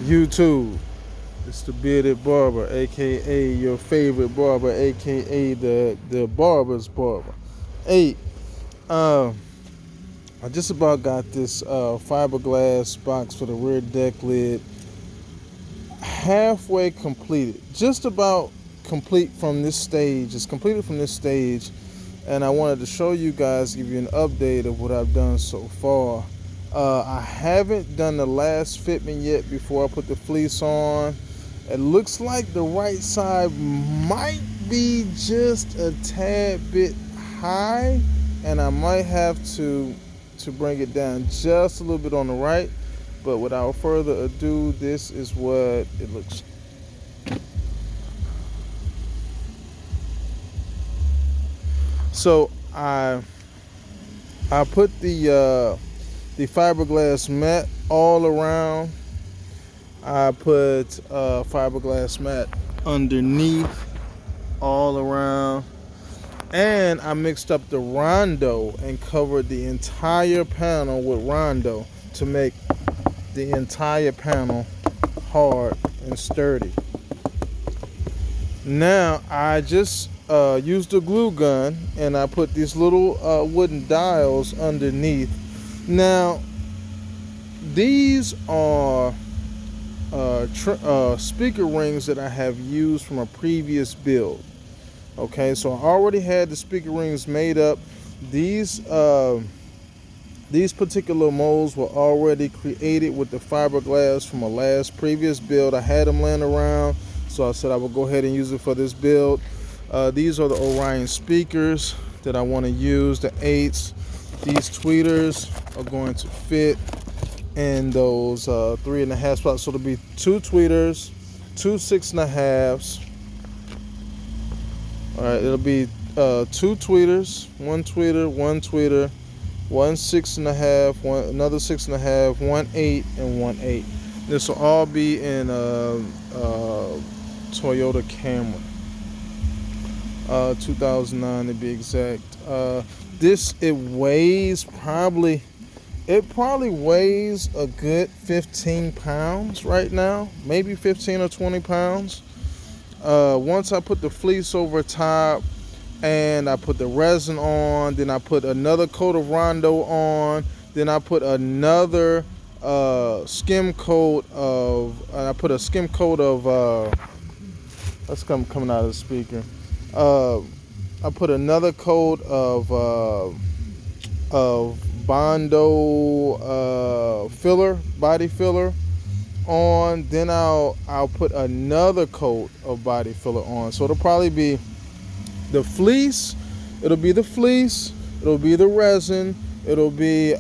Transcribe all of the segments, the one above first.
YouTube. It's the Bearded Barber, aka your favorite barber, aka the barber's barber. Hey, um, I just about got this fiberglass box for the rear deck lid halfway completed. Just about complete from this stage. It's completed from this stage, and I wanted to show you guys, give you an update of what I've done so far. I haven't done the last fitment yet before I put the fleece on. It looks like the right side might be just a tad bit high, and I might have to bring it down just a little bit on the right. But without further ado, this is what it looks like. So I put the fiberglass mat all around. I put fiberglass mat underneath all around, and I mixed up the Rondo and covered the entire panel with Rondo to make the entire panel hard and sturdy. Now I just used a glue gun and I put these little wooden dials underneath. Now these are speaker rings that I have used from a previous build. Okay, so I already had the speaker rings made up. These particular molds were already created with the fiberglass from a previous build. I had them laying around, so I said I would go ahead and use it for this build. These are the Orion speakers that I want to use, the 8s. These tweeters are going to fit in those 3.5 spots. So it'll be 2 tweeters, 2 6.5s. All right, it'll be 2 tweeters, 1 tweeter, 1 tweeter, 1 6.5, another 6.5, 1 8, and 1 8. This will all be in Toyota Camry, 2009 to be exact. It probably weighs a good 15 pounds right now, maybe 15 or 20 pounds. Once I put the fleece over top and I put the resin on, then I put another coat of Rondo on, then I put another skim coat of, that's coming out of the speaker. I put another coat of Bondo filler, body filler on, then I'll put another coat of body filler on. So it'll probably be the fleece, it'll be the resin, it'll be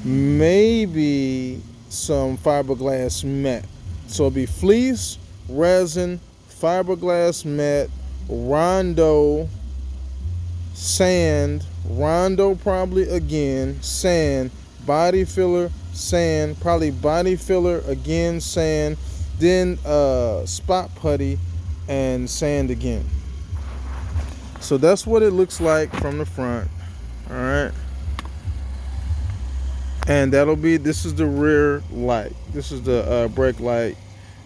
maybe some fiberglass mat. So it'll be fleece, resin, fiberglass mat, Rondo, sand, Rondo probably again, sand, body filler, sand, probably body filler again, sand, then spot putty and sand again. So that's what it looks like from the front. All right, and this is the rear light, this is the brake light,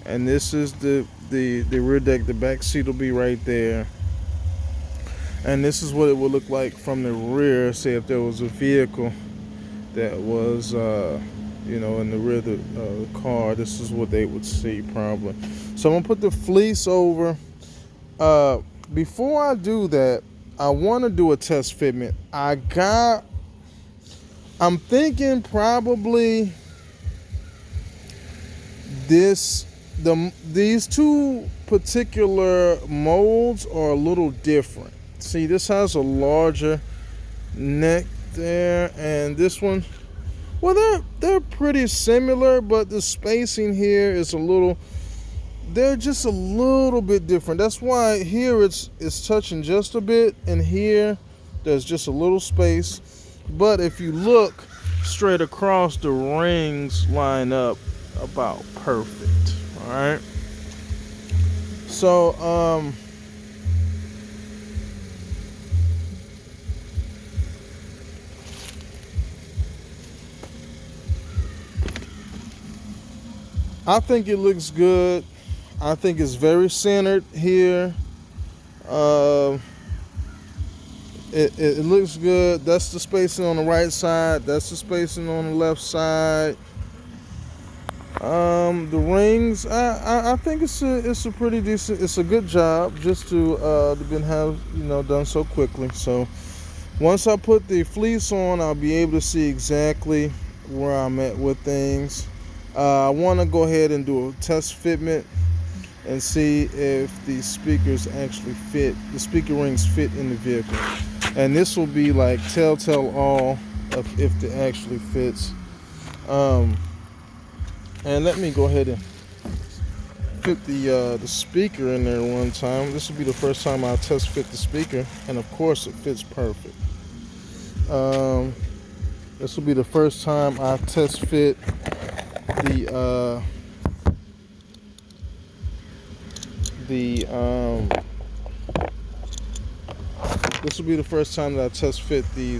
and this is the rear deck. The back seat will be right there, and this is what it would look like from the rear. Say if there was a vehicle that was in the rear of the car, this is what they would see probably. So I'm gonna put the fleece over. Before I do that, I want to do a test fitment. I'm thinking probably these 2 particular molds are a little different. See, this has a larger neck there, and this one, well, they're pretty similar, but the spacing here is they're just a little bit different. That's why here it's touching just a bit, and here there's just a little space. But if you look straight across, the rings line up about perfect. All right, so I think it looks good. I think it's very centered here. Uh, it looks good. That's the spacing on the right side. That's the spacing on the left side. The rings, I think it's a pretty decent. It's a good job just to have done so quickly. So once I put the fleece on, I'll be able to see exactly where I'm at with things. I want to go ahead and do a test fitment and see if the speakers actually fit. The speaker rings fit in the vehicle, and this will be like telltale all of if it actually fits. And let me go ahead and fit the speaker in there one time. This will be the first time I test fit the speaker, and of course it fits perfect. This will be the first time I test fit this will be the first time that I test fit the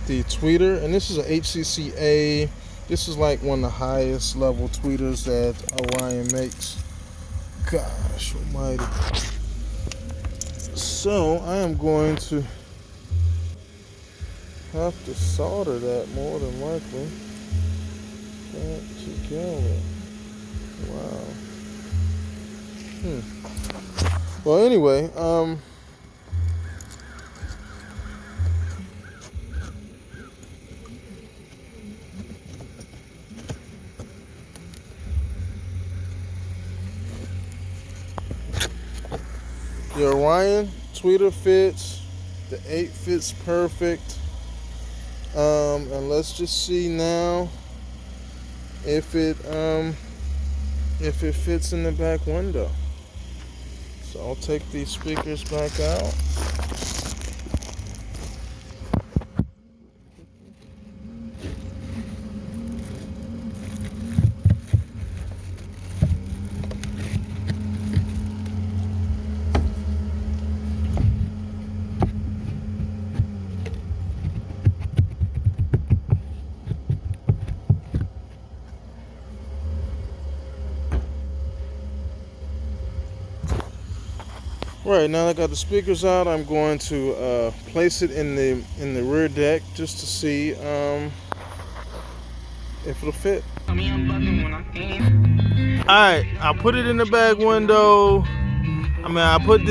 tweeter, and this is a HCCA. This is like one of the highest level tweeters that Orion makes. Gosh almighty. So I am going to have to solder that more than likely. That together. Wow. Well, anyway, the Orion tweeter fits. The 8 fits perfect. And let's just see now if it fits in the back window. So I'll take these speakers back out. Right, now that I got the speakers out, I'm going to place it in the rear deck just to see if it'll fit. Alright, I put it in the back window. I put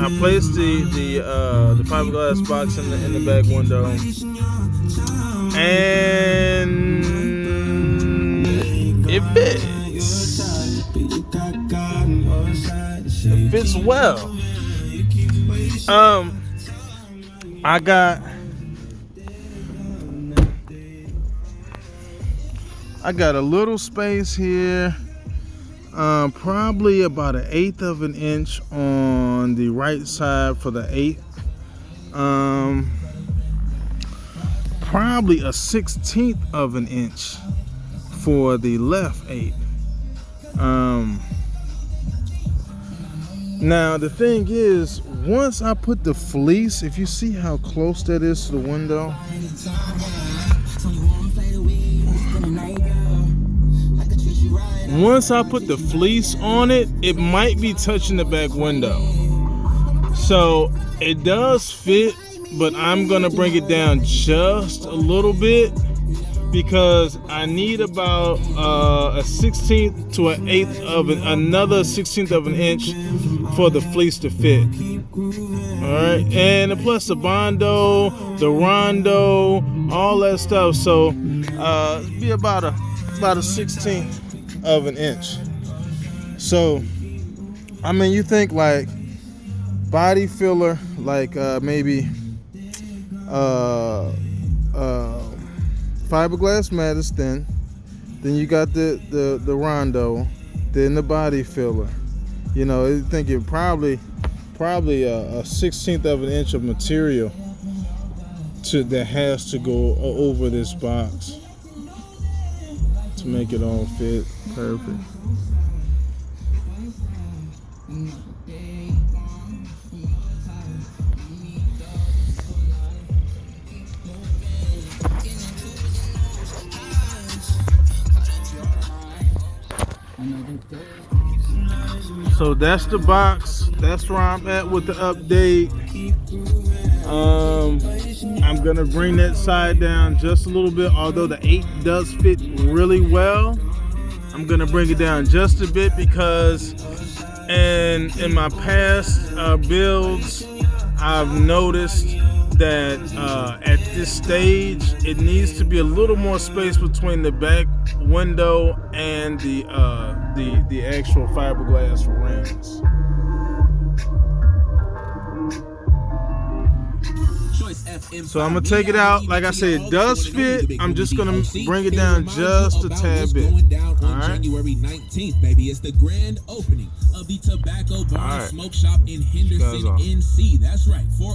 I placed the fiberglass box in the back window, and it fits. It fits well. I got a little space here, probably about 1/8 of an inch on the right side for the 8. Probably a 1/16 of an inch for the left 8. Now the thing is, once I put the fleece, if you see how close that is to the window, once I put the fleece on it, it might be touching the back window. So it does fit, but I'm gonna bring it down just a little bit because I need about a 1/16 to an 1/8 of another 1/16 of an inch for the fleece to fit. All right, and plus the bondo, the rondo, all that stuff. So it'd be about a 1/16 of an inch. So you think like body filler, like maybe fiberglass mat is thin, then you got the rondo, then the body filler. You think it probably a 1/16 of an inch of material that has to go over this box to make it all fit perfect. So that's the box. That's where I'm at with the update. I'm gonna bring that side down just a little bit, although the 8 does fit really well. I'm gonna bring it down just a bit because in my past builds, I've noticed that at this stage it needs to be a little more space between the back window and the actual fiberglass rings. So I'm gonna take it out. Like I said, it does fit. I'm just gonna bring it down just a tad bit. All right. January 19th, baby. It's the grand opening of the Tobacco Bar Smoke Shop in Henderson, NC. That's right. 4